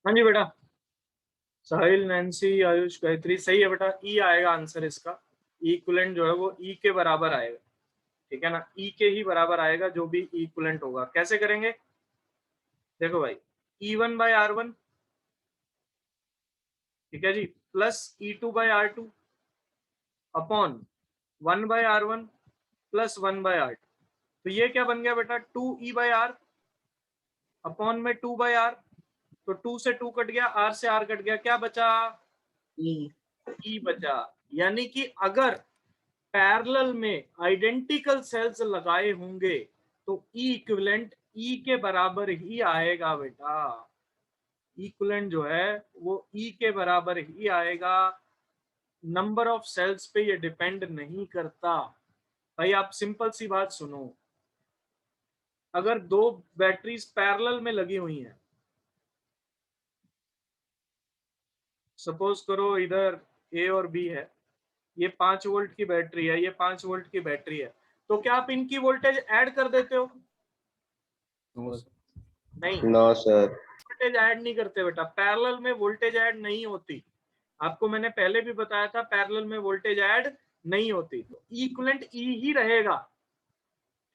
हाँ जी बेटा, साहिल, नैन्सी, आयुष, गायत्री, सही है बेटा। ई आएगा आंसर इसका। इक्विवेलेंट जो है वो ई के बराबर आएगा, ठीक है ना। ई के ही बराबर आएगा जो भी इक्विवेलेंट होगा। कैसे करेंगे? देखो भाई, E1/R1, ठीक है जी, plus E2/R2 upon 1/R1 plus 1/R2। तो ये क्या बन गया बेटा? 2E/R अपॉन में 2/R। तो 2 से 2 कट गया, R से R कट गया, क्या बचा? ई बचा। यानी कि अगर पैरेलल में आइडेंटिकल सेल्स लगाए होंगे तो ई इक्विवेलेंट ई के बराबर ही आएगा बेटा। इक्विवेलेंट जो है वो ई के बराबर ही आएगा। नंबर ऑफ सेल्स पे ये डिपेंड नहीं करता। भाई आप सिंपल सी बात सुनो, अगर दो बैटरीज पैरेलल में लगी हुई हैं, सपोज करो इधर ए और बी है, ये 5 वोल्ट की बैटरी है, ये 5 वोल्ट की बैटरी है, तो क्या आप इनकी वोल्टेज ऐड कर देते हो? नहीं, नो सर। वोल्टेज ऐड नहीं करते बेटा, पैरेलल में वोल्टेज ऐड नहीं होती। आपको मैंने पहले भी बताया था, पैरेलल में वोल्टेज ऐड नहीं होती। तो इक्विवेलेंट ई ही रहेगा,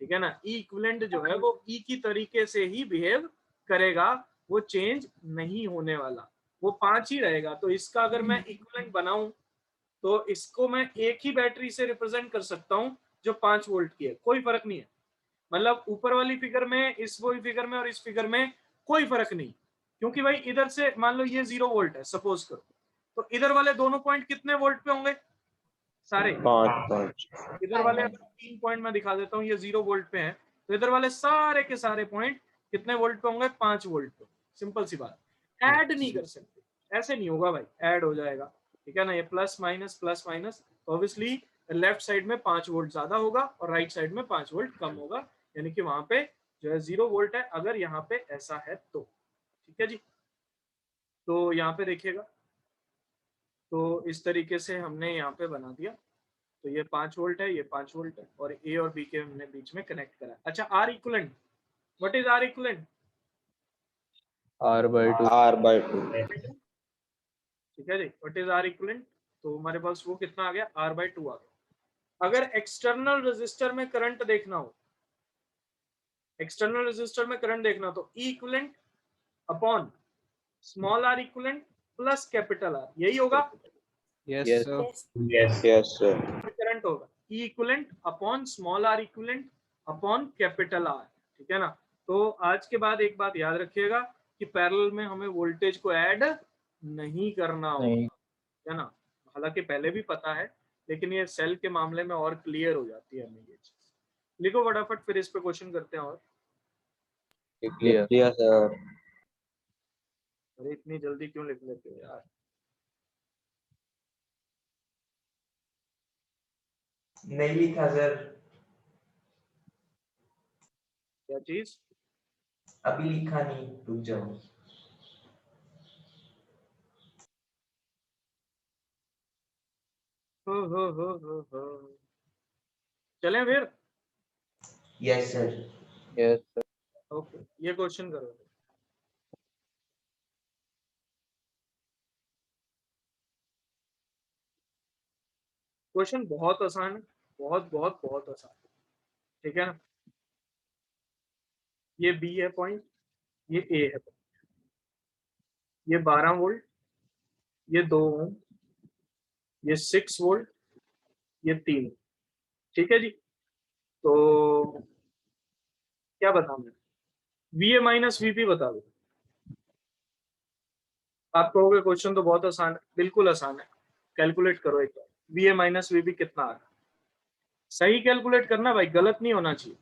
ठीक है ना। ई इक्विवेलेंट जो है वो ई की तरीके से ही बिहेव करेगा, वो चेंज नहीं होने वाला, वो 5 ही रहेगा। तो इसका अगर मैं इक्विवेलेंट बनाऊं तो इसको मैं एक ही बैटरी से रिप्रेजेंट कर सकता हूं जो 5 वोल्ट की है, कोई फर्क नहीं है। मतलब ऊपर वाली फिगर में, इस वाली फिगर में और इस फिगर में कोई फर्क नहीं, क्योंकि भाई इधर से मान लो ये 0 वोल्ट है सपोज करो, तो इधर वाले दोनों पॉइंट कितने वोल्ट पे होंगे? सारे। 5 5। इधर वाले 3 पॉइंट मैं दिखा देता हूँ, ये 0 वोल्ट पे है, तो इधर वाले सारे के सारे पॉइंट कितने वोल्ट पे होंगे? 5 वोल्ट पे। सिंपल सी बात, ऐड नहीं कर सकते, ऐसे नहीं होगा भाई, ऐड हो जाएगा, ठीक है ना। ये plus minus, obviously left side में 5 वोल्ट ज्यादा होगा और राइट साइड में 5 वोल्ट कम होगा, यानी कि वहां पे जो है 0 वोल्ट है, अगर यहाँ पे ऐसा है तो, ठीक है जी। तो यहाँ पे देखिएगा, तो इस तरीके से हमने यहाँ पे बना दिया। तो ये 5 वोल्ट है, ये 5 वोल्ट है, और ए और बी के हमने बीच में कनेक्ट करा। अच्छा, R equivalent, what is R equivalent? R/2। R/2। ठीक है जी, व्हाट इज आर इक्वलेंट? तो हमारे पास वो कितना आ गया? R/2 आ गया। अगर एक्सटर्नल रेजिस्टर में करंट देखना हो, एक्सटर्नल रेजिस्टर में करंट देखना, तो E equivalent upon small R equivalent plus capital R, यही होगा। Yes yes sir. Yes sir. Current होगा E equivalent upon small R equivalent upon capital R, ठीक है ना। तो आज के बाद एक बात याद रखिएगा कि पैरेलल में हमें वोल्टेज को ऐड नहीं करना नहीं। होगा, है ना। हालांकि पहले भी पता है, लेकिन ये सेल के मामले में और क्लियर हो जाती है हमें ये चीज। लिखो फटाफट, फिर इस पे क्वेश्चन करते हैं। और क्लियर। लिया सर। अरे इतनी जल्दी क्यों लिख लेते हो यार? नहीं लिखा सर, क्या चीज? अभी लिखा नहीं, रुक जाओ। हो। चलें फिर। Yes sir. Yes sir. Okay, ये क्वेश्चन करो। क्वेश्चन बहुत आसान है, बहुत बहुत बहुत आसान है, ठीक है ना। ये बी है पॉइंट, ये ए है point। ये 12 वोल्ट, ये 2 ओम, ये 6 वोल्ट, ये 3, ठीक है जी। तो क्या बताऊं मैं? वी ए माइनस वीपी बता दो। आप कहोगे क्वेश्चन तो बहुत आसान है, बिल्कुल आसान है। कैलकुलेट करो एक बार, वी ए माइनस वीपी कितना आ रहा है। सही कैलकुलेट करना भाई, गलत नहीं होना चाहिए।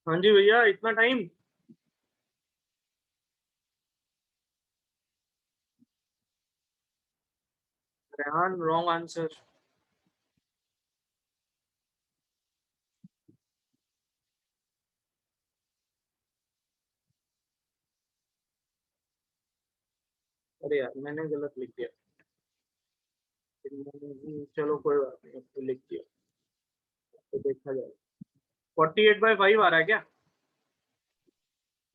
हाँ जी भैया, इतना टाइम? Rehan, wrong answer. अरे यार, मैंने गलत लिख दिया। चलो कोई बात नहीं, अब तो लिख दिया, तो देखा जाए। 48/5 आ रहा है क्या?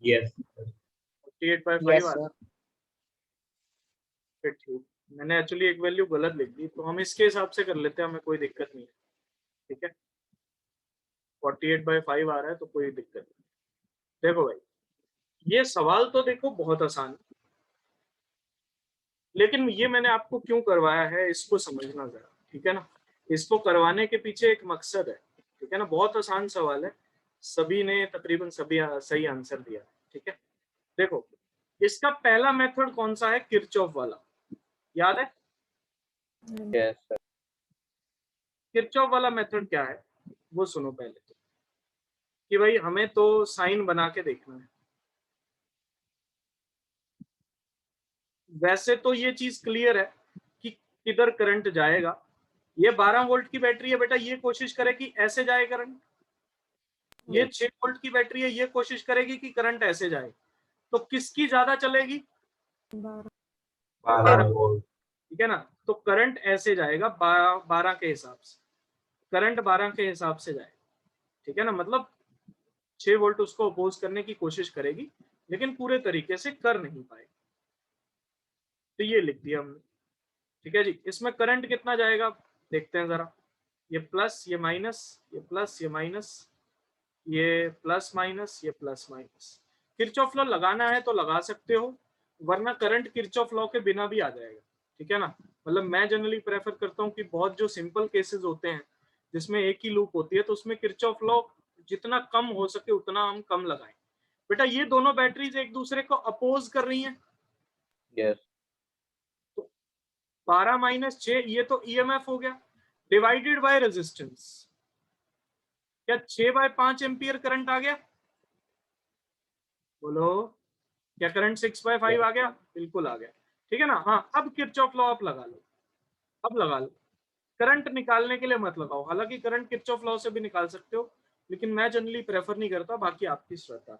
Yes. 48/5 आ Yes, रहा sir. है? फिर ठीक। मैंने एक्चुअली एक वैल्यू गलत लिख दी, तो हम इसके हिसाब से कर लेते हैं, हमें कोई दिक्कत नहीं है। ठीक है, 48/5 आ रहा है तो कोई दिक्कत नहीं। देखो भाई, ये सवाल तो देखो बहुत आसान है, लेकिन ये मैंने आपको क्यों करवाया है इसको समझना जरा। ठीक है ना, इसको करवाने के पीछे एक मकसद है। ठीक है ना, बहुत आसान सवाल है, सभी ने तकरीबन सभी सही आंसर दिया। ठीक है, देखो इसका पहला मेथड कौन सा है? किरचॉफ वाला, याद है? Yes, sir. किरचॉफ वाला मेथड क्या है वो सुनो पहले तो, कि भाई हमें तो साइन बना के देखना है। वैसे तो ये चीज क्लियर है कि किधर करंट जाएगा। ये 12 वोल्ट की बैटरी है बेटा, ये कोशिश करे कि ऐसे जाए करंट। ये 6 वोल्ट की बैटरी है, ये कोशिश करेगी कि करंट ऐसे जाए। तो किसकी ज्यादा चलेगी? 12। 12 volt. ठीक है ना, तो करंट ऐसे जाएगा 12 के हिसाब से, करंट 12 के हिसाब से जाए। ठीक है ना, मतलब 6 वोल्ट उसको अपोज करने की कोशिश करेगी, लेकिन पूरे तरीके से कर नहीं पाएगी। तो ये लिख दिया हमने। ठीक है जी, इसमें करंट कितना जाएगा देखते हैं जरा। ये प्लस, ये माइनस, ये प्लस, ये माइनस, ये प्लस माइनस, ये प्लस माइनस। किरचॉफ लॉ लगाना है तो लगा सकते हो, वरना करंट किरचॉफ लॉ के बिना भी आ जाएगा। ठीक है ना, मतलब मैं जनरली प्रेफर करता हूँ कि बहुत जो सिंपल केसेस होते हैं जिसमें एक ही लूप होती है, तो उसमें किरचॉफ लॉ जितना कम हो सके उतना हम कम लगाएं। बेटा ये दोनों बैटरीज एक दूसरे को अपोज कर रही हैं। Yes. तो 12 - 6 ये तो ईएमएफ हो गया, डिवाइडेड बाय रेजिस्टेंस। क्या 6/5 एम्पियर करंट आ गया? बोलो, क्या करंट 6/5 आ गया? बिल्कुल आ गया। ठीक है ना। हाँ, अब किरचॉफ लॉ आप लगा लो, अब लगा लो। करंट निकालने के लिए मत लगाओ, हालांकि करंट किरचॉफ लॉ से भी निकाल सकते हो, लेकिन मैं जनरली प्रेफर नहीं करता, बाकी आपकी श्रद्धा।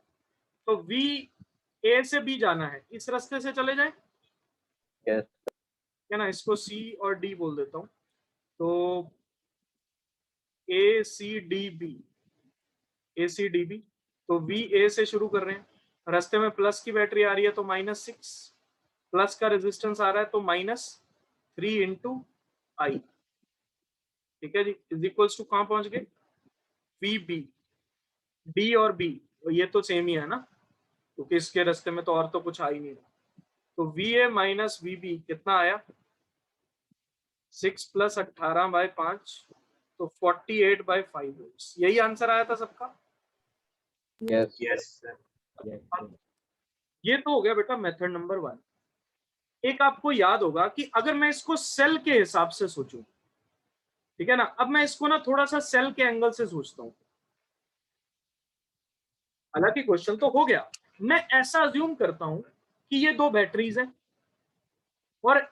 तो वी ए से बी जाना है, इस रास्ते से चले जाए। Yes. क्या ना, इसको सी और डी बोल देता हूँ। तो ए सी डी बी, ए सी डी बी। तो वी ए से शुरू कर रहे हैं, रास्ते में प्लस की बैटरी आ रही है तो -6, प्लस का रेजिस्टेंस आ रहा है तो -3 इंटू आई। ठीक है जी, इज इक्वल्स टू कहां पहुंच गए? V B. डी और बी ये तो सेम ही है ना, क्योंकि इसके रास्ते में तो और तो कुछ आ ही नहीं रहा। तो V A minus V B कितना आया? 6 + 18/5, तो 48/5 वोल्ट्स। यही आंसर आया था सबका। Yes. Yes, sir. अब ये तो हो गया बेटा मेथड नंबर 1। एक आपको याद होगा कि अगर मैं इसको सेल के हिसाब से सोचूं, ठीक है ना, अब मैं इसको ना थोड़ा सा सेल के एंगल से सोचता हूं। हालांकि क्वेश्चन तो हो गया, मैं ऐसा अज्यूम करता हूं कि ये दो बैटरीज हैं और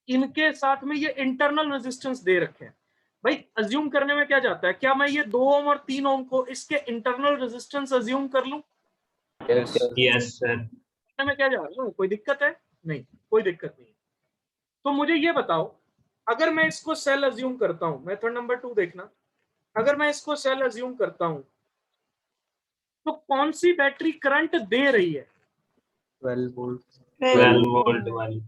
इनके साथ में ये इंटरनल रेजिस्टेंस दे रखे हैं। भाई अज्यूम करने में क्या जाता है, क्या मैं ये 2 ओम और 3 ओम को इसके इंटरनल रेजिस्टेंस अज्यूम कर लूं? Yes. Yes, sir. में क्या जा रहा है, कोई दिक्कत है? नहीं, कोई दिक्कत नहीं। तो मुझे ये बताओ, अगर मैं इसको सेल अज्यूम करता हूं, मेथड नंबर 2 देखना, अगर मैं इसको सेल अज्यूम करता हूं तो कौन सी बैटरी करंट दे रही है? 12 volt. 12 volt वाली.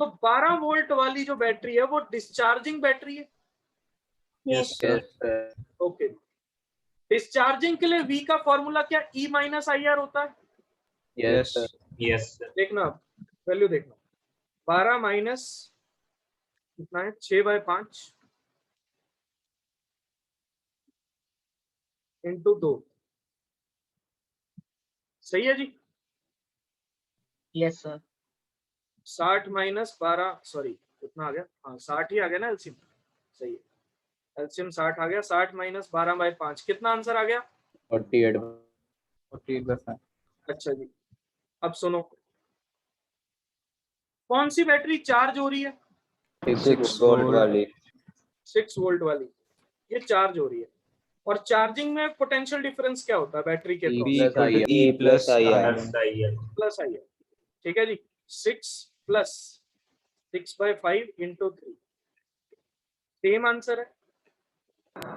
तो 12 वोल्ट वाली जो बैटरी है वो डिस्चार्जिंग बैटरी है। Yes, sir. Yes, sir. Okay, discharging के लिए V का फॉर्मूला क्या E - IR होता है? Yes, sir. Yes, sir. देखना वैल्यू देखना, 12 माइनस कितना है, 6/5 इंटू 2। सही है जी। Yes, sir. 60 - 12, सॉरी कितना आ गया, हाँ 60 ही आ गया ना एलसीएम। सही है, एलसीएम 60 आ गया। 60 - 12/5 कितना आंसर आ गया? 48 48/5. अच्छा जी, अब सुनो, कौन सी बैटरी चार्ज हो रही है? 6 वोल्ट वाली 6 वोल्ट वाली, ये चार्ज हो रही है। और चार्जिंग में पोटेंशियल डिफरेंस क्या होता है बैटरी के E cross? plus I E plus I plus am. आई है प्लस आई है, ठीक है जी। 6 प्लस 6/5 इंटू 3, सेम आंसर है,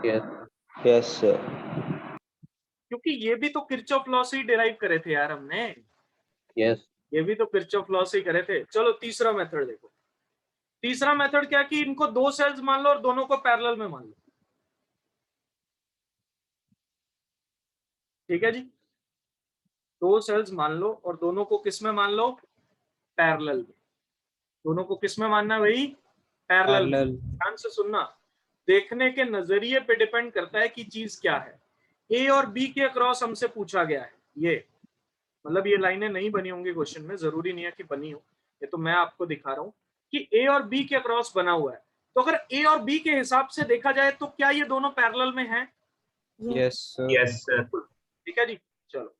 yes Yes, sir. क्योंकि ये भी तो किरचॉफ लॉ से ही डिराइव करे थे यार हमने, yes ये भी तो किरचॉफ लॉ से ही करे थे। चलो तीसरा मेथड देखो। तीसरा मेथड क्या कि इनको दो सेल्स मान लो और दोनों को पैरेलल में मान लो, ठीक है जी। दो सेल्स मान लो और दोनों को किस में मान लो? पैरेलल में। दोनों को किस में मानना है भाई? पैरेलल में। Parallel. ध्यान से सुनना, देखने के नजरिए पे डिपेंड करता है कि चीज क्या है। ए और बी के अक्रॉस हमसे पूछा गया है, ये मतलब ये लाइनें नहीं बनी होंगी क्वेश्चन में, जरूरी नहीं है कि बनी हो, ये तो मैं आपको दिखा रहा हूं कि ए और बी के अक्रॉस बना हुआ है। तो अगर ए और बी के हिसाब से देखा जाए तो क्या ये दोनों पैरेलल में हैं? Yes, sir. यस सर ठीक है जी। चलो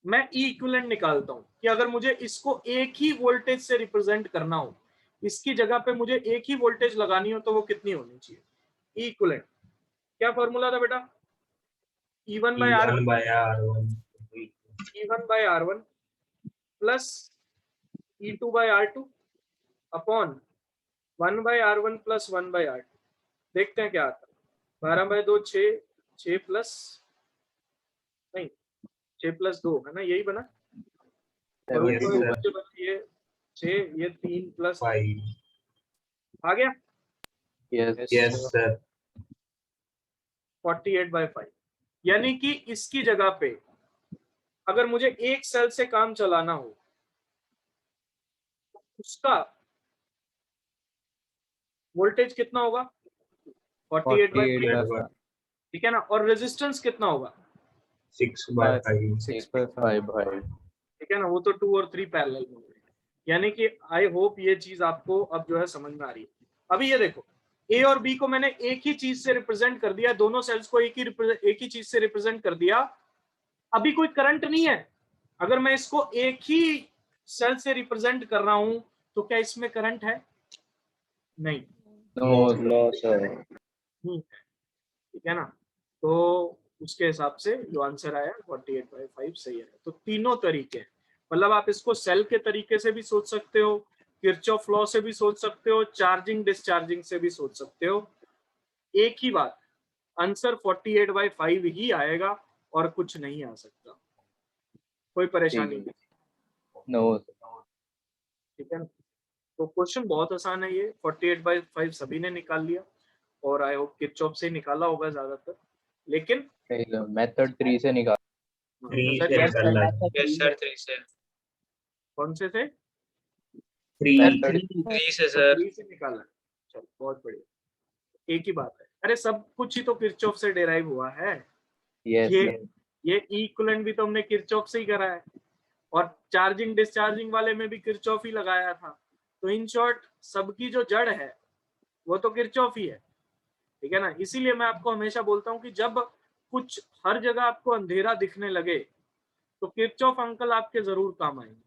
मैं ई इक्विवेलेंट निकालता हूं कि अगर मुझे इसको एक ही वोल्टेज से रिप्रेजेंट करना हो, इसकी जगह पे मुझे एक ही वोल्टेज लगानी हो, तो वो कितनी होनी चाहिए? ई इक्विवेलेंट क्या फॉर्मूला था बेटा? E1 by R1, E1 by R1 E1 by R1 plus E2 by R2 upon 1 by R1 plus 1 by R2। देखते हैं क्या आता है। 12/2 6, 6 प्लस नहीं 6 प्लस 2 है ना, यही बना। और Yes, ऊपर sir. बच्चे बच्चे ये 6, ये 3 प्लस 5 आ गया yes यस सर 48/5। यानी कि इसकी जगह पे अगर मुझे एक सेल से काम चलाना हो, उसका वोल्टेज कितना होगा? 48/5, 48/5. ठीक है ना। और रेजिस्टेंस कितना होगा? 6/5 6/5. 5 भाई ठीक है ना, वो तो 2 और 3 पैरेलल में होंगे। यानी कि आई होप ये चीज आपको अब जो है समझ में आ रही है। अभी ये देखो, ए और बी को मैंने एक ही चीज से रिप्रेजेंट कर दिया, दोनों सेल्स को एक ही चीज से रिप्रेजेंट कर दिया। अभी कोई करंट नहीं है। अगर मैं इसको एक ही सेल से रिप्रेजेंट कर रहा हूं तो क्या इसमें करंट है? नहीं, no sir ठीक है ना। तो उसके हिसाब से जो आंसर आया 48/5 सही है। तो तीनों तरीके, मतलब आप इसको सेल के तरीके से भी सोच सकते हो, किरचॉफ लॉ से भी सोच सकते हो, चार्जिंग डिस्चार्जिंग से भी सोच सकते हो। एक ही बात, आंसर 48/5 ही आएगा और कुछ नहीं आ सकता, कोई परेशानी नहीं, no ठीक है ना। तो क्वेश्चन बहुत आसान है, ये 48/5 सभी ने निकाल लिया और आई होप किरचॉफ से निकाला होगा ज्यादातर, लेकिन मेथड 3 से निकाल 3 सर से ये निकल रहा है Yes, sir. 3 से. कौन से थे? 3 3 से, sir. 3 से निकाला, चलो बहुत बढ़िया। एक ही बात है, अरे सब कुछ ही तो किरचॉफ से डिराइव हुआ है। yes ये इक्विवेलेंट भी तो हमने किरचॉफ से ही करा है, और चार्जिंग डिस्चार्जिंग वाले में भी किरचॉफ ही लगाया था। तो इन शॉर्ट सबकी जो जड़ है वो तो किरचॉफ ही है, ठीक है ना। इसीलिए मैं आपको हमेशा बोलता हूँ कि जब कुछ हर जगह आपको अंधेरा दिखने लगे तो किरचॉफ अंकल आपके जरूर काम आएंगे,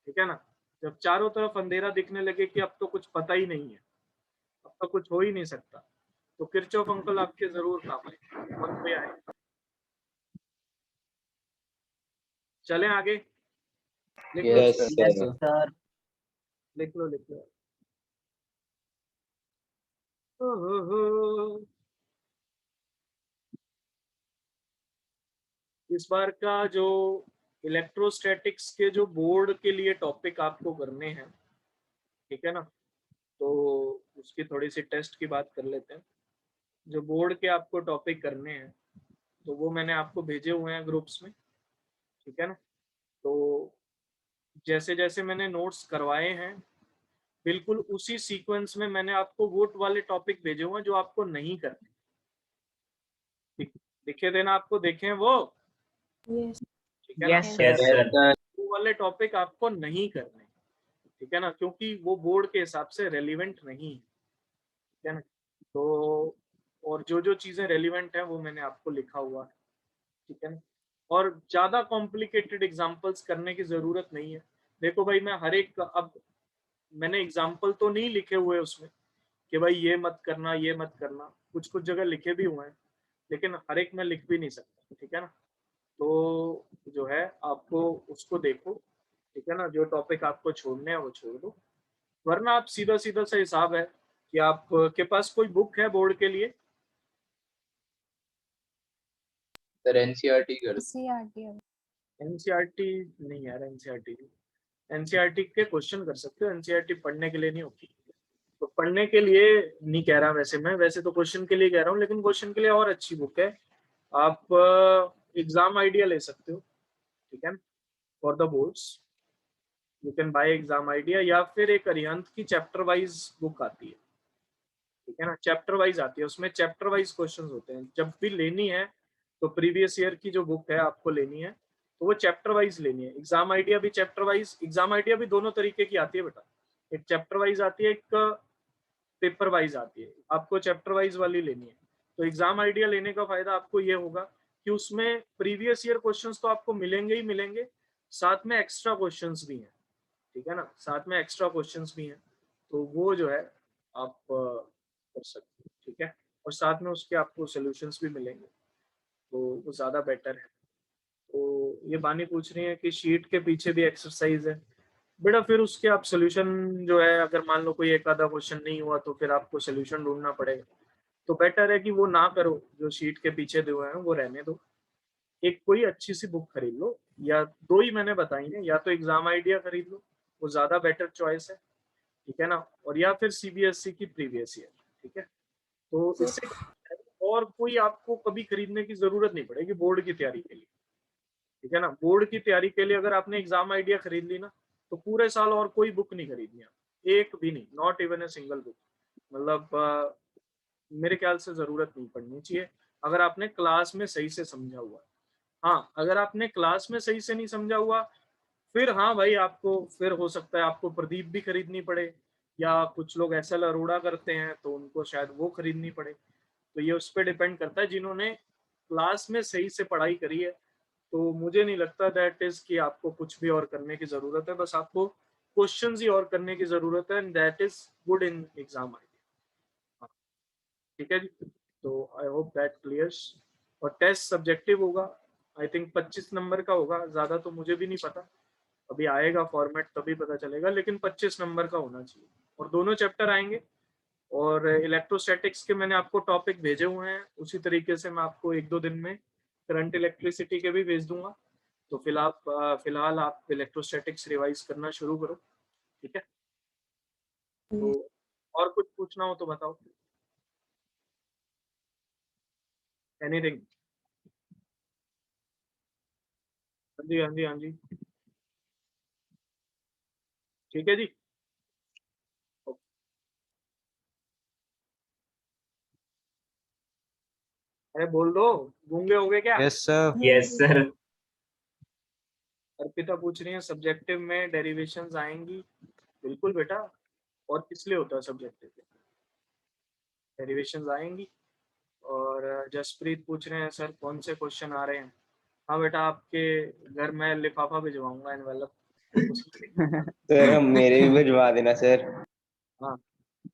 ठीक है ना। जब चारों तरफ अंधेरा दिखने लगे कि अब तो कुछ पता ही नहीं है, अब तो कुछ हो ही नहीं सकता, तो किरचॉफ अंकल आपके जरूर काम आएंगे और कोई आए। चलें आगे, लिख लो yes Yes, sir sir. लिख लो लिख लो। ओहो, इस बार का जो इलेक्ट्रोस्टैटिक्स के जो बोर्ड के लिए टॉपिक आपको करने हैं, ठीक है ना, तो उसकी थोड़ी सी टेस्ट की बात कर लेते हैं। जो बोर्ड के आपको टॉपिक करने हैं तो वो मैंने आपको भेजे हुए हैं ग्रुप्स में, ठीक है ना। तो जैसे जैसे मैंने नोट्स करवाए हैं बिल्कुल उसी सीक्वेंस में मैंने आपको वो वाले टॉपिक भेजे हुए हैं जो आपको नहीं करने, दिखे देना आपको, देखें वो, ठीक है ना। Yes, sir. यस सर वो वाले टॉपिक आपको नहीं करने, ठीक है ना, क्योंकि वो बोर्ड के हिसाब से रेलिवेंट नहीं है, ठीक है ना। तो और जो जो चीजें रेलिवेंट है वो मैंने आपको लिखा हुआ है, ठीक है ना। और ज्यादा कॉम्प्लिकेटेड एग्जांपल्स करने की जरूरत नहीं है। देखो भाई, मैं हर एक, अब मैंने एग्जाम्पल तो नहीं लिखे हुए उसमें कि भाई ये मत करना ये मत करना, कुछ कुछ जगह लिखे भी हुए हैं, लेकिन हर एक मैं लिख भी नहीं सकता, ठीक है ना। तो जो है आपको उसको देखो, ठीक है ना, जो टॉपिक आपको छोड़ने हैं वो छोड़ दो, वरना आप सीधा सीधा सा हिसाब है कि आपके पास कोई बुक है बोर्ड के लिए। सर एनसीईआरटी कर CRT एनसीईआरटी नहीं यार, एनसीईआरटी के क्वेश्चन कर सकते हो, एनसीईआरटी पढ़ने के लिए नहीं होती। तो पढ़ने के लिए नहीं कह रहा वैसे मैं, वैसे तो क्वेश्चन के लिए कह रहा हूँ, लेकिन क्वेश्चन के लिए और अच्छी बुक है, आप एग्जाम आइडिया ले सकते हो, ठीक है, for the boards you can buy exam idea, या फिर एक अरिहंत की चैप्टर वाइज बुक आती है, ठीक है ना, चैप्टर वाइज आती है, उसमें चैप्टर वाइज क्वेश्चंस होते हैं। जब भी लेनी है तो प्रीवियस ईयर की जो बुक है आपको लेनी है तो वो चैप्टर वाइज लेनी है। एग्जाम आइडिया भी चैप्टर वाइज, एग्जाम आइडिया भी दोनों तरीके की आती है बेटा, एक चैप्टर वाइज आती है, एक पेपर वाइज आती है, आपको चैप्टर वाइज वाली लेनी है। तो एग्जाम आइडिया लेने का फायदा आपको ये होगा कि उसमें प्रीवियस ईयर क्वेश्चंस तो आपको मिलेंगे ही मिलेंगे, साथ में एक्स्ट्रा क्वेश्चंस भी हैं, ठीक है ना, साथ में एक्स्ट्रा क्वेश्चंस भी हैं, तो वो जो है आप कर सकते हो, ठीक है, और साथ में उसके आपको सॉल्यूशंस भी मिलेंगे, तो वो ज़्यादा बेटर है। तो ये बानी पूछ रही है कि शीट के पीछे भी एक्सरसाइज है, बेटा फिर उसके आप सोल्यूशन जो है, अगर मान लो कोई एक आधा क्वेश्चन नहीं हुआ तो फिर आपको सोल्यूशन ढूंढना पड़ेगा, तो बेटर है कि वो ना करो, जो शीट के पीछे दे हुए हैं वो रहने दो, एक कोई अच्छी सी बुक खरीद लो, या दो ही मैंने बताई है, या तो एग्जाम आइडिया खरीद लो, वो ज्यादा बेटर चॉइस है, ठीक है ना, और या फिर सीबीएसई की प्रीवियस ईयर, ठीक है। तो इससे और कोई आपको कभी खरीदने की जरूरत नहीं पड़ेगी बोर्ड की तैयारी के लिए, ठीक है ना। बोर्ड की तैयारी के लिए अगर आपने एग्जाम आइडिया खरीद ली ना, तो पूरे साल और कोई बुक नहीं खरीदनी है, एक भी नहीं, not even a single book, मतलब मेरे ख्याल से जरूरत नहीं पड़नी चाहिए अगर आपने क्लास में सही से समझा हुआ। हाँ, अगर आपने क्लास में सही से नहीं समझा हुआ, फिर हाँ भाई, आपको फिर हो सकता है आपको प्रदीप भी खरीदनी पड़े, या कुछ लोग एसएल अरोड़ा करते हैं तो उनको शायद वो खरीदनी पड़े। तो ये उस पर डिपेंड करता है, जिन्होंने क्लास में सही से पढ़ाई करी है, तो मुझे नहीं लगता दैट इज कि आपको कुछ भी और करने की जरूरत है, बस आपको क्वेश्चंस ही और करने की जरूरत है, and that is good in exam idea, ठीक है जी। तो आई होप दैट क्लियर्स। और टेस्ट सब्जेक्टिव होगा, आई थिंक 25 नंबर का होगा, ज्यादा तो मुझे भी नहीं पता, अभी आएगा फॉर्मेट तभी पता चलेगा, लेकिन 25 नंबर का होना चाहिए, और दोनों चैप्टर आएंगे। और इलेक्ट्रोस्टैटिक्स के मैंने आपको टॉपिक भेजे हुए हैं, उसी तरीके से मैं आपको एक दो दिन में करंट इलेक्ट्रिसिटी के भी भेज दूंगा। तो फिलहाल आप इलेक्ट्रोस्टैटिक्स रिवाइज करना शुरू करो, ठीक है। तो और कुछ पूछना हो तो बताओ, एनीथिंग। हाँ जी हाँ जी हाँ जी, ठीक है जी। अरे बोल दो, गूंगे हो गए क्या? Yes, sir. Yes, sir. Arpita पूछ रही है सब्जेक्टिव में डेरिवेशंस आएंगी, बिल्कुल बेटा, और किस लिए होता है सब्जेक्टिव, डेरिवेशंस आएंगी। और जसप्रीत पूछ रहे हैं सर कौन से क्वेश्चन आ रहे हैं। हाँ बेटा, आपके घर में लिफाफा भिजवाऊंगा, एनवेलप, सर हम मेरे भी भिजवा देना सर। हाँ,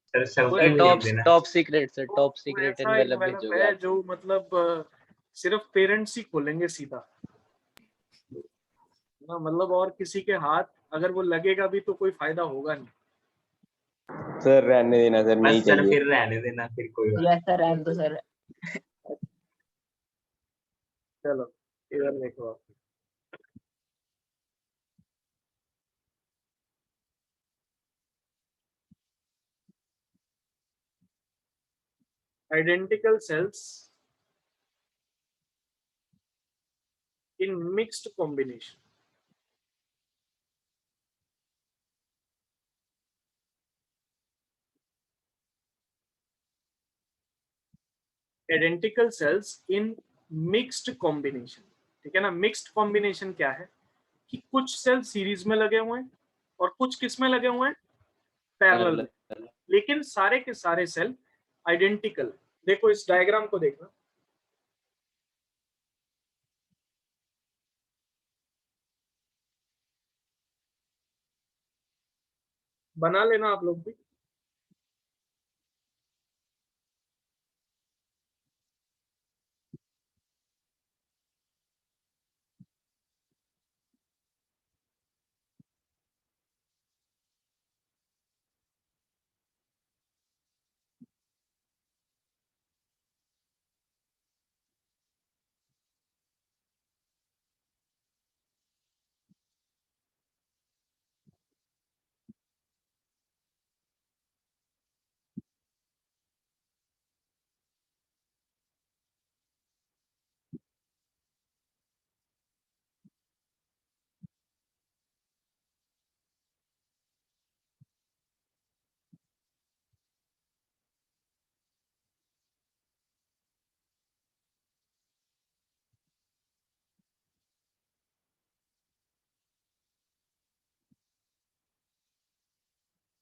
सर वो सबकी टॉप भेज देना। टॉप सीक्रेट सर, टॉप वो सीक्रेट ऐसा एनवेलप एनवेलप भेजोगे है आप। जो मतलब सिर्फ पेरेंट्स ही खोलेंगे सीधा ना, मतलब और किसी के हाथ अगर वो लगेगा भी तो कोई फायदा होगा नहीं। सर रहने देना सर, नहीं बस सर चाहिए। फिर रहने देना, फिर कोई बात यस सर, एंड तो सर चलो इधर देखो आप, identical cells in mixed combination. Identical cells in mixed combination, ठीक है ना। मिक्स्ड कॉम्बिनेशन क्या है कि कुछ सेल सीरीज में लगे हुए हैं और कुछ किस में लगे हुए हैं, पैरेलल में, लेकिन सारे के सारे सेल आइडेंटिकल, देखो इस डायग्राम को देखना, बना लेना आप लोग भी।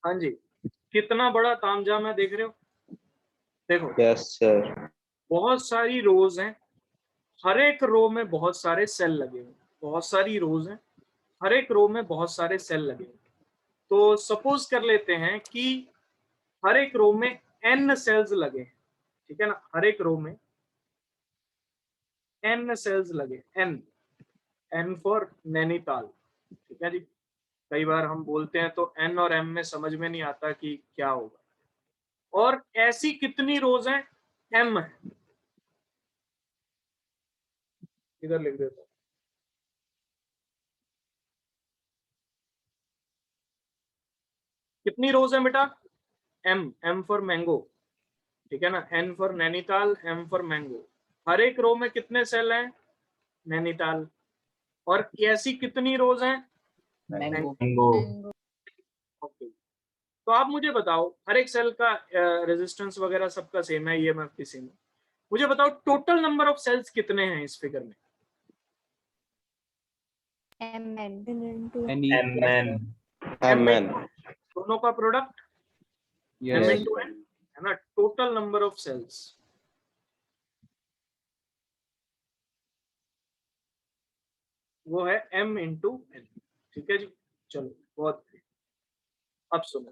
हाँ जी, कितना बड़ा तामझाम है, देख रहे हो? देखो यस सर। बहुत सारी रोज हैं, हर एक रो में बहुत सारे सेल लगे हुए, बहुत सारी रोज हैं, हर एक रो में बहुत सारे सेल लगे हुए। तो सपोज कर लेते हैं कि हर एक रो में n सेल्स लगे हैं, ठीक है ना, हर एक रो में n सेल्स लगे, n फॉर नैनीताल, ठीक है जी। कई बार हम बोलते हैं तो n और m में समझ में नहीं आता कि क्या होगा। और ऐसी कितनी रोज हैं? m है, इधर लिख देता हूं। कितनी रोज है बेटा? m फॉर मैंगो, ठीक है ना, n for Nainital, m for mango. हर एक रो में कितने सेल हैं? नैनीताल। और ऐसी कितनी रोज हैं? मैंगो। मैंगो। ओके, तो आप मुझे बताओ, हर एक सेल का रेजिस्टेंस वगैरह सबका सेम है, ईएमएफ भी सेम है। मुझे बताओ टोटल नंबर ऑफ सेल्स कितने हैं इस फिगर में? एनी। एमएन। एमएन। दोनों का product m yes. Into n है ना, टोटल नंबर ऑफ सेल्स। वो है m इंटू n, ठीक है जी। चलो बहुत बढ़िया। अब सुनो,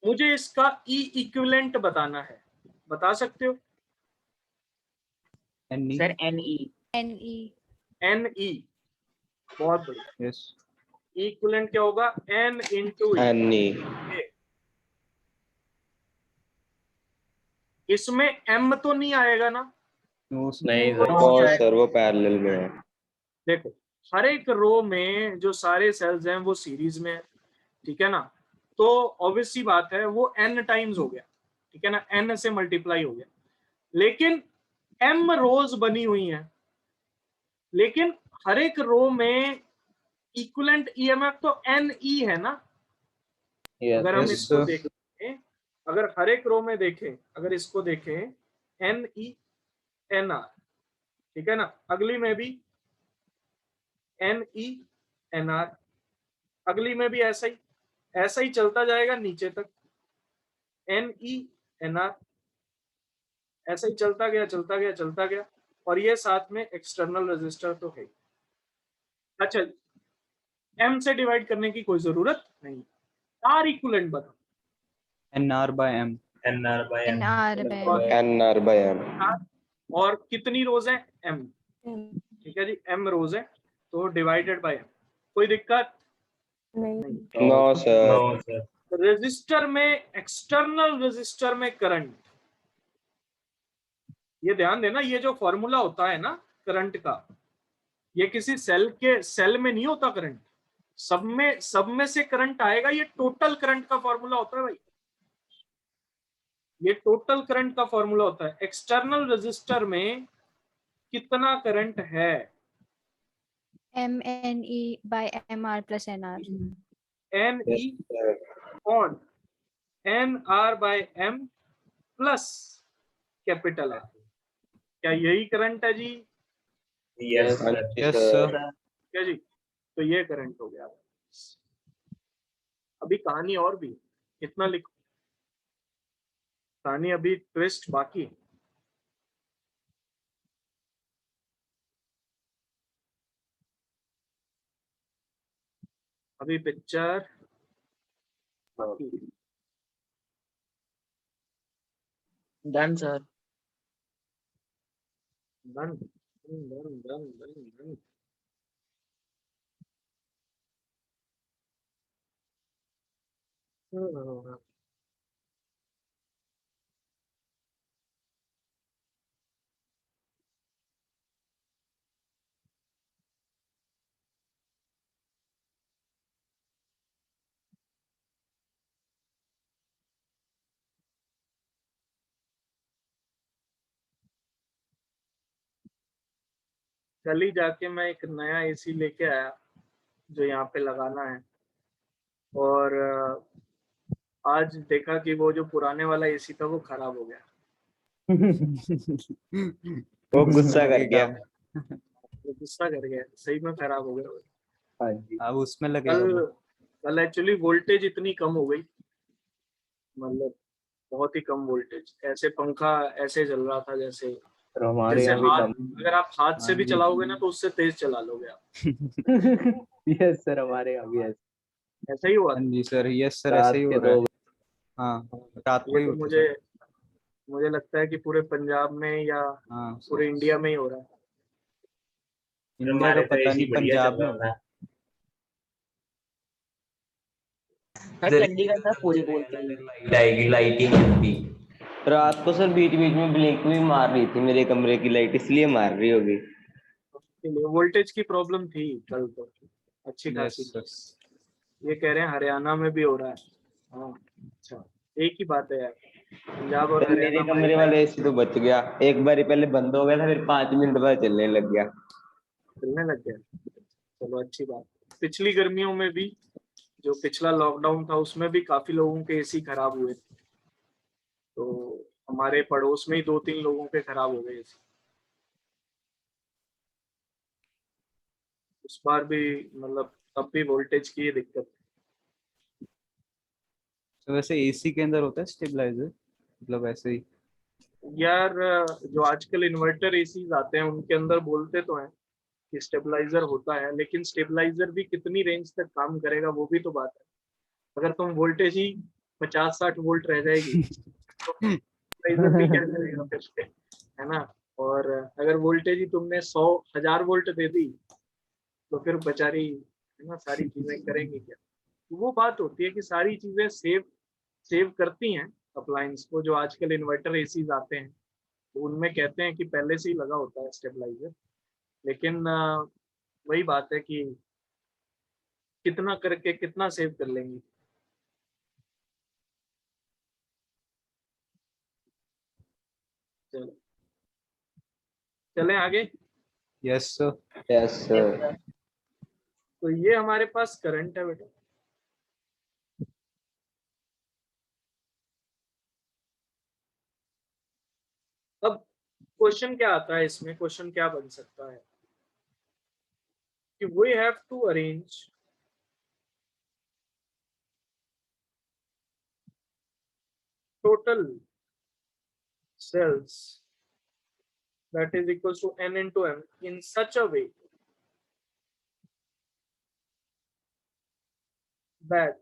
मुझे इसका ई इक्विवेलेंट बताना है, बता सकते हो? Any. Sir NE n e, बहुत बढ़िया। यस। इक्विवेलेंट क्या होगा? n into e। एनी। इसमें m तो नहीं आएगा ना? नो नहीं तो सर। नो सर, वो पैरेलल में है। देखो हर एक रो में जो सारे सेल्स हैं वो सीरीज में है, ठीक है ना, तो ऑब्वियस सी बात है वो n टाइम्स हो गया, ठीक है ना, n से मल्टीप्लाई हो गया। लेकिन m रोज बनी हुई हैं, लेकिन हर एक रो में इक्विवेलेंट ईएमएफ तो ne है ना। अगर हम यस इसको देखें, अगर हर एक रो में देखें, अगर इसको देखें ne nr, ठीक है ना, अगली में भी ne nr, अगली में भी ऐसा ही चलता जाएगा नीचे तक, ne nr, ऐसा ही चलता गया चलता गया चलता गया। और ये साथ में एक्सटर्नल रेजिस्टर तो है। अच्छा, m से डिवाइड करने की कोई जरूरत नहीं। आर इक्विवेलेंट बताओ। N R by M. NR by M. NR by M. और कितनी रोज है? m, ठीक है जी, m रोज है, तो डिवाइडेड बाय m। कोई दिक्कत नहीं। No sir. No sir. Resistor में, एक्सटर्नल रेजिस्टर में करंट, ये ध्यान देना, ये जो फॉर्मूला होता है ना करंट का, ये किसी सेल में नहीं होता करंट, सब में से करंट आएगा। ये टोटल करंट का फॉर्मूला होता है भाई, ये टोटल करंट का फॉर्मूला होता है। एक्सटर्नल रेजिस्टर में कितना करंट है? MNE/MR+NR। N yes E sir. On NR/M plus capital R। क्या यही करंट है जी? यस हाँ सर। जी यस सर। सर। क्या जी? तो ये करंट हो गया। अभी कहानी और भी, इतना लिखो, कहानी अभी ट्विस्ट बाकी है। अभी picture done sir. Done done done done done. कल ही जाके मैं एक नया एसी लेके आया जो यहाँ पे लगाना है, और आज देखा कि वो जो पुराने वाला एसी था वो खराब हो गया। वो गुस्सा कर गया। वो गुस्सा कर गया, सही में खराब हो गया वो। हाँ जी। अब उसमें लगेगा कल वो। कल एक्चुअली वोल्टेज इतनी कम हो गई, मतलब बहुत ही कम वोल्टेज, ऐसे पंखा ऐसे चल रहा था जैसे और हमारे जैसे यहाँ भी हाथ, कम। अगर आप हाथ से भी हाँ जी। चलाओगे ना तो उससे तेज चला लोगे आप। यस सर, हमारे यहाँ भी ऐसे। ऐसा ही हुआ हाँ था। जी सर, यस सर, रात ऐसे ही के हो रहा है। 2 हाँ, रात को ये ही तो होता मुझे सर। मुझे लगता है कि पूरे पंजाब में या हाँ, पूरे इंडिया में ही हो रहा है। इंडिया का हमारे तो पता एसी नहीं, बढ़िया पंजाब चल में रहा होता था। है। सर चंडीगढ़ में पूरी बोलते हैं। लाइट आएगी, लाइट ही नहीं आती। रात को सर बीच बीच में ब्लिंक भी मार रही थी मेरे कमरे की लाइट, इसलिए मार रही होगी। वोल्टेज की प्रॉब्लम थी कल तो अच्छी यस खासी। सर। ये कह रहे हैं हरियाणा में भी हो रहा है। हाँ, अच्छा, एक ही बात है यार, पंजाब और सर मेरे हरियाणा कमरे वाले एसी तो बच गया, एक बारी पहले बंद हो गया था, फिर 5 मिनट बाद चलने लग गया। चलने लग गया। चलो अच्छी बात। पिछली गर्मियों में भी, जो पिछला लॉकडाउन था उसमें भी काफी लोगों के एसी खराब हुए, तो हमारे पड़ोस में ही 2-3 लोगों के खराब हो गए एसी। उस बार भी मतलब तब भी वोल्टेज की दिक्कत। तो वैसे एसी के अंदर होता है स्टेबलाइजर, मतलब ऐसे ही? यार जो आजकल इन्वर्टर एसीज आते हैं उनके अंदर बोलते तो हैं कि स्टेबलाइजर होता है, लेकिन स्टेबलाइजर भी कितनी रेंज तक काम करेगा वो भी तो बात है। अगर तुम वोल्टेज ही 50-60 वोल्ट रह जाएगी तो स्टेबलाइजर भी क्या करेगा फिर से, है ना। और अगर वोल्टेज ही तुमने 100,000 वोल्ट दे दी तो फिर बेचारी, है ना, सारी चीजें करेंगी क्या। तो वो बात होती है कि सारी चीजें सेव सेव करती हैं अप्लायंस को। जो आजकल इन्वर्टर एसीज आते हैं तो उनमें कहते हैं कि पहले से ही लगा होता है स्टेबलाइजर, लेकिन वही बात है कि कितना करके कितना सेव कर लेंगी। चलो चलें आगे। Yes sir. Yes sir. तो ये हमारे पास करंट है बेटा। अब क्वेश्चन क्या आता है इसमें, क्वेश्चन क्या बन सकता है कि we have to arrange total cells that is equals to n into m in such a way that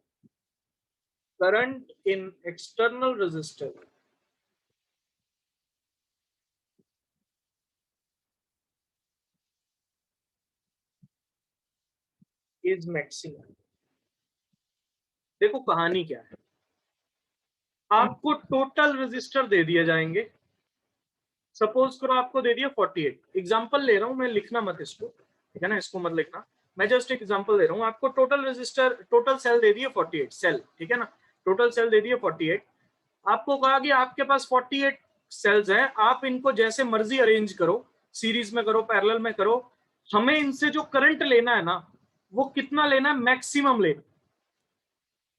current in external resistor is maximum। देखो कहानी क्या है, आपको टोटल रेजिस्टर दे दिए जाएंगे। सपोज करो आपको दे दिया 48, एग्जांपल ले रहा हूं मैं, लिखना मत इसको, ठीक है ना, इसको मत लिखना, मैं जस्ट एग्जांपल दे रहा हूं। आपको टोटल रेजिस्टर, टोटल सेल दे दिए 48 सेल, ठीक है ना, टोटल सेल दे दिए 48। आपको कहा कि आपके पास 48 सेल्स हैं, आप इनको जैसे मर्जी अरेंज करो, सीरीज में करो, पैरेलल में करो, हमें इनसे जो करंट लेना है ना वो कितना लेना है, मैक्सिमम लेना।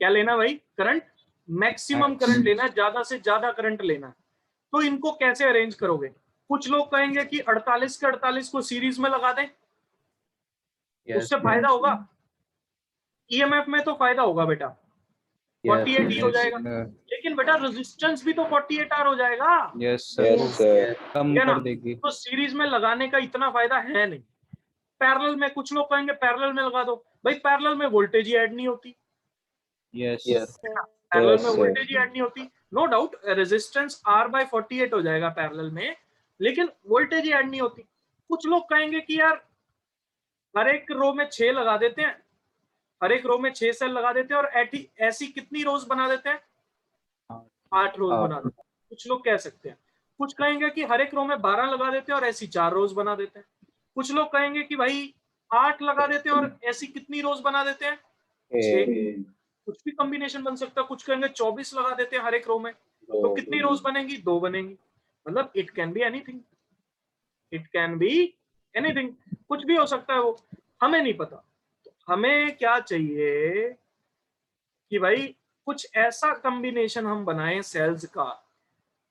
क्या लेना भाई, करंट, मैक्सिमम करंट लेना है, ज्यादा से ज्यादा करंट लेना है। तो इनको कैसे अरेंज करोगे। कुछ लोग कहेंगे कि 48 के 48 को सीरीज में लगा दें, उससे फायदा होगा, ईएमएफ में तो फायदा होगा बेटा, 48 ही हो जाएगा। लेकिन बेटा रेजिस्टेंस भी तो 48 आर हो जाएगा, यस यस सर, सर। कम ठीक है ना। कर देगी। तो सीरीज में लगाने का इतना फायदा है नहीं, पैरेलल में, कुछ लोग कहेंगे पैरेलल में लगा दो, भाई पैरेलल में वोल्टेज ही ऐड नहीं होती, यस पैरेलल में Yes, वोल्टेज ही ऐड नहीं होती। नो डाउट रेजिस्टेंस R/48 हो जाएगा पैरेलल में, लेकिन वोल्टेज ही ऐड नहीं होती। कुछ लोग कहेंगे कि यार हर एक रो में 6 लगा देते हैं, हर एक रो में 6 सेल लगा देते हैं और ऐसी कितनी रोज बना देते हैं, 8 रोज बना देते हैं। कुछ लोग कह सकते हैं, कुछ कहेंगे कि हर एक रो में 12 लगा देते हैं और ऐसी 4 रोज बना देते हैं। कुछ लोग कहेंगे कि भाई 8 लगा देते हैं और ऐसी कितनी रोज बना देते हैं, 6। कुछ भी कॉम्बिनेशन बन सकता है। कुछ कहेंगे 24 लगा देते हैं हर एक रो में, तो कितनी रोज बनेंगी, 2 बनेंगी। मतलब it can be anything, it can be anything, कुछ भी हो सकता है, वो हमें नहीं पता। तो हमें क्या चाहिए कि भाई कुछ ऐसा कॉम्बिनेशन हम बनाएं सेल्स का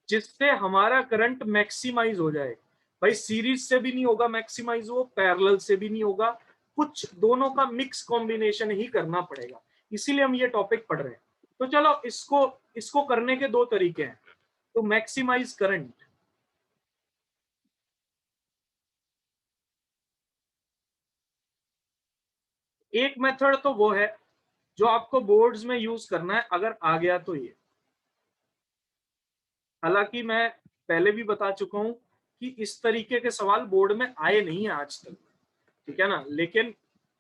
जिससे हमारा करंट मैक्सिमाइज हो जाए। भाई सीरीज से भी नहीं होगा मैक्सिमाइज, वो पैरेलल से भी नहीं होगा, कुछ दोनों का मिक्स कॉम्बिनेशन ही करना पड़ेगा। इसीलिए हम ये टॉपिक पढ़ रहे हैं। तो चलो इसको करने के 2 तरीके हैं। तो मैक्सिमाइज करंट, एक मेथड तो वो है जो आपको बोर्ड्स में यूज करना है अगर आ गया तो ये। हालांकि मैं पहले भी बता चुका हूं कि इस तरीके के सवाल बोर्ड में आए नहीं है आज तक, ठीक है ना, लेकिन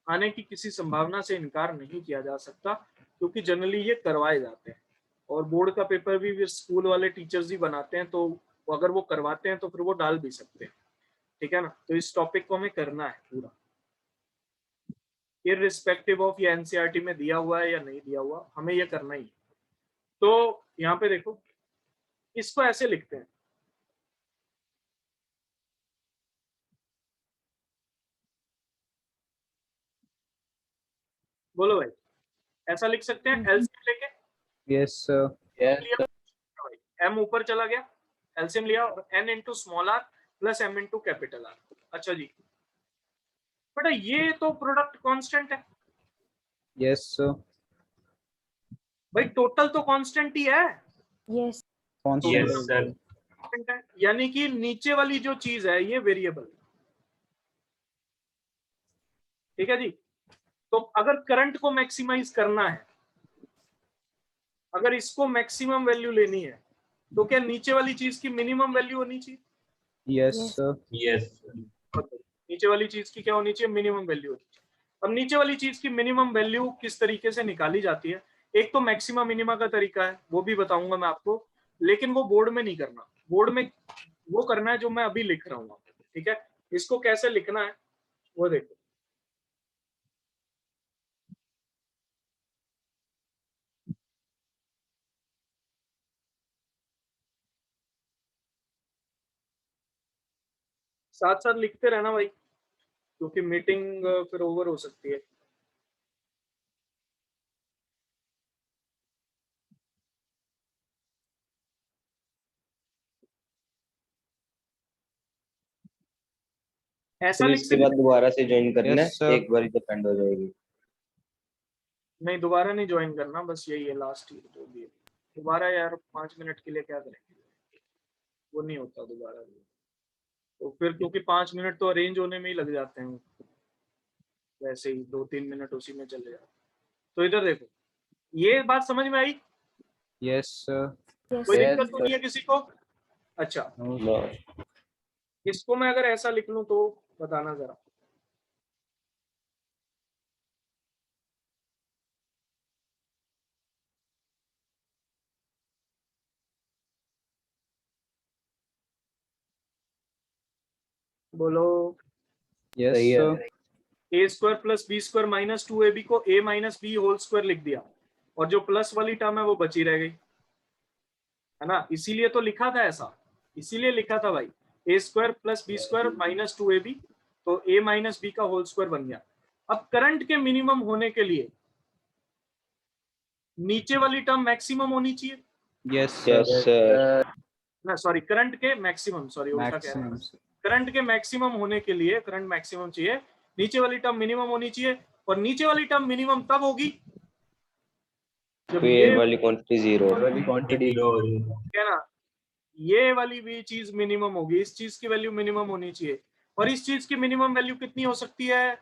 आने की किसी संभावना से इनकार नहीं किया जा सकता क्योंकि जनरली ये करवाए जाते हैं और बोर्ड का पेपर भी स्कूल वाले टीचर्स ही बनाते हैं, तो अगर वो करवाते हैं तो फिर वो डाल भी सकते हैं, ठीक है ना। तो इस टॉपिक को हमें करना है पूरा, इररिस्पेक्टिव ऑफ ये एनसीईआरटी में दिया हुआ है या नहीं दिया हुआ, हमें ये करना ही है। तो यहाँ पे देखो, इसको ऐसे लिखते हैं, बोलो भाई, ऐसा लिख सकते हैं एलसीएम लेके। यस सर एम ऊपर चला गया, एलसीएम लिया और N into small R plus M into capital R. अच्छा जी, बेटा ये तो प्रोडक्ट कांस्टेंट है यस सर भाई, टोटल तो कांस्टेंट ही है, yes constant Yes, sir. constant है, यानी कि नीचे वाली जो चीज है ये वेरिएबल, ठीक है जी। तो अगर करंट को मैक्सिमाइज करना है, अगर इसको मैक्सिमम वैल्यू लेनी है, तो क्या नीचे वाली चीज की मिनिमम वैल्यू होनी चाहिए? Yes sir Yes. नीचे वाली चीज की क्या होनी चाहिए? मिनिमम वैल्यू होनी चाहिए। अब नीचे वाली चीज की मिनिमम वैल्यू किस तरीके से निकाली जाती है? एक तो मैक्सिमा मिनिमा का तरीका है, वो भी बताऊंगा मैं आपको, लेकिन वो बोर्ड में नहीं करना। बोर्ड में वो करना है जो मैं अभी लिख रहा हूँ, ठीक है। इसको कैसे लिखना है वो देखो। साथ साथ लिखते रहना भाई, क्योंकि मीटिंग फिर ओवर हो सकती है। ऐसा फिर लिख इसके सकते, बाद दोबारा से ज्वाइन करना Yes, है, sir. एक बार ही डिपेंड हो जाएगी। नहीं दोबारा नहीं ज्वाइन करना, बस यही है लास्ट ईयर जो भी है। दोबारा यार 5 मिनट के लिए क्या करेंगे, वो नहीं होता दोबारा। तो फिर क्योंकि 5 मिनट तो अरेंज होने में ही लग जाते हैं, वैसे ही 2-3 मिनट उसी में चले जाते। तो इधर देखो, ये बात समझ में आई? यस सर कोई Yes, दिक्कत तो नहीं है किसी को? अच्छा, No. इसको मैं अगर ऐसा लिख लूं तो बताना जरा। बोलो। यस सही है। Sir A square plus B square minus 2ab को a minus B whole square लिख दिया, और जो प्लस वाली टर्म है वो बची रह गई, है ना। इसीलिए तो लिखा था ऐसा, इसीलिए लिखा था भाई, A square plus B square minus 2ab, तो a माइनस बी का होल स्क्वायर बन गया। अब करंट के मिनिमम होने के लिए नीचे वाली टर्म मैक्सिमम होनी चाहिए यस Yes, सर sir. ना, सॉरी करंट के मैक्सिमम, सॉरी उल्टा कह रहा हूं। मैक्सिमम करंट के मैक्सिमम होने के लिए करंट मैक्सिमम चाहिए, नीचे वाली टर्म मिनिमम होनी चाहिए, और नीचे वाली टर्म मिनिमम तब होगी जब फिर ये वाली क्वांटिटी जीरो। Quantity low. है ना, ये वाली भी चीज मिनिमम होगी, इस चीज की वैल्यू मिनिमम होनी चाहिए, और इस चीज की मिनिमम वैल्यू कितनी हो सकती है?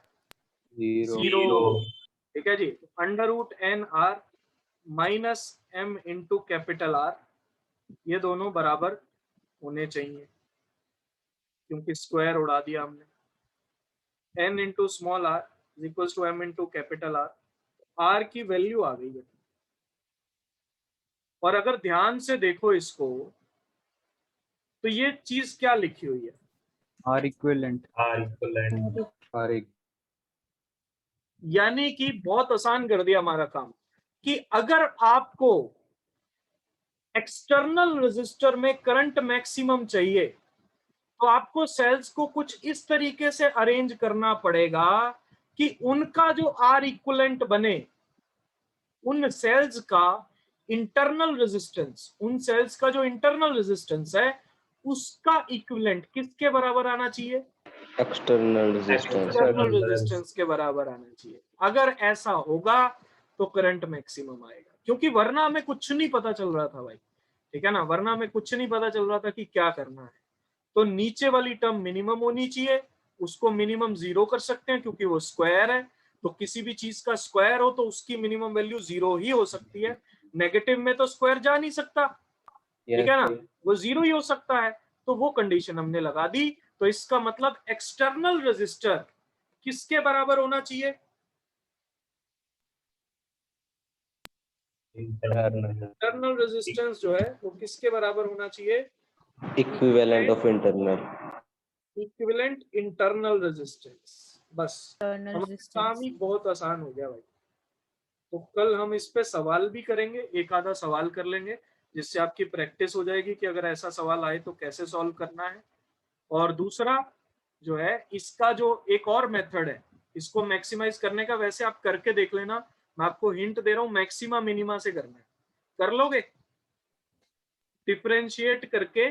0। ठीक है जी। √n(r) minus m into capital R, ये दोनों बराबर होने चाहिए क्योंकि स्क्वायर उड़ा दिया हमने। n into small r is equal to m into capital R। R की वैल्यू आ गई है। और अगर ध्यान से देखो इसको तो ये चीज क्या लिखी हुई है? R equivalent. यानी कि बहुत आसान कर दिया हमारा काम कि अगर आपको एक्सटर्नल रेजिस्टर में करंट मैक्सिमम चाहिए तो आपको सेल्स को कुछ इस तरीके से अरेंज करना पड़ेगा कि उनका जो आर इक्विवेलेंट बने, उन सेल्स का इंटरनल रेजिस्टेंस, उन सेल्स का जो इंटरनल रेजिस्टेंस है उसका इक्विवेलेंट किसके बराबर आना चाहिए? External resistance. एक्सटर्नल रेजिस्टेंस के बराबर आना चाहिए। अगर ऐसा होगा तो करंट मैक्सिमम आएगा, क्योंकि वरना हमें कुछ नहीं पता चल रहा था भाई, ठीक है ना, वरना हमें कुछ नहीं पता चल रहा था कि क्या करना है। तो नीचे वाली टर्म मिनिमम होनी चाहिए, उसको मिनिमम 0 कर सकते हैं क्योंकि वो स्क्वायर है, तो किसी भी चीज का स्क्वायर हो तो उसकी मिनिमम वैल्यू 0 ही हो सकती है। नेगेटिव में तो स्क्वायर जा नहीं सकता, ठीक है ना, वो 0 ही हो सकता है। तो वो कंडीशन हमने लगा दी। तो इसका मतलब एक्सटर्नल रेजिस्टर किसके बराबर होना चाहिए? इंटरनल रेजिस्टेंस जो है वो किसके बराबर होना चाहिए? Equivalent of internal. Equivalent internal resistance. बस Internal हमारा resistance. काम ही बहुत आसान हो गया भाई। तो कल हम इस पे सवाल भी करेंगे, एक आधा सवाल कर लेंगे जिससे आपकी प्रैक्टिस हो जाएगी कि अगर ऐसा सवाल आए तो कैसे सॉल्व करना है। और दूसरा जो है, इसका जो एक और मेथड है इसको मैक्सिमाइज करने का, वैसे आप करके देख लेना, मैं आपको हिंट दे रहा हूं, मैक्सिमा मिनिमा से करना है। कर लोगे? डिफरेंशिएट करके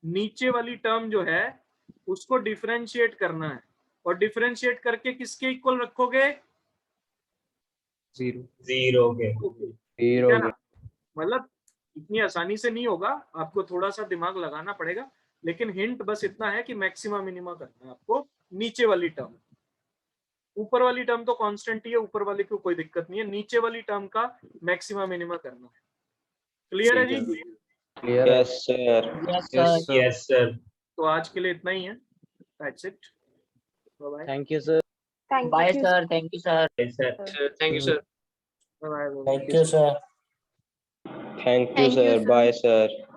नीचे वाली टर्म जो है उसको डिफरेंशिएट करना है, और डिफरेंशिएट करके किसके इक्वल रखोगे? 0. ठीक है ना? मतलब इतनी आसानी से नहीं होगा, आपको थोड़ा सा दिमाग लगाना पड़ेगा, लेकिन हिंट बस इतना है कि मैक्सिमा मिनिमा करना है आपको नीचे वाली टर्म। ऊपर वाली टर्म तो कांस्टेंट ही है, ऊपर वाली को कोई दिक्कत नहीं है, नीचे वाली टर्म का मैक्सिमा मिनिमा करना है। क्लियर है जी? Yes sir. Yes, sir. तो आज के लिए इतना ही है। That's it. Bye thank you sir. Bye, sir. Thank you, sir. Yes, sir. Thank you sir. Bye. Thank you, sir. Thank you Thank you, sir. sir. Bye sir.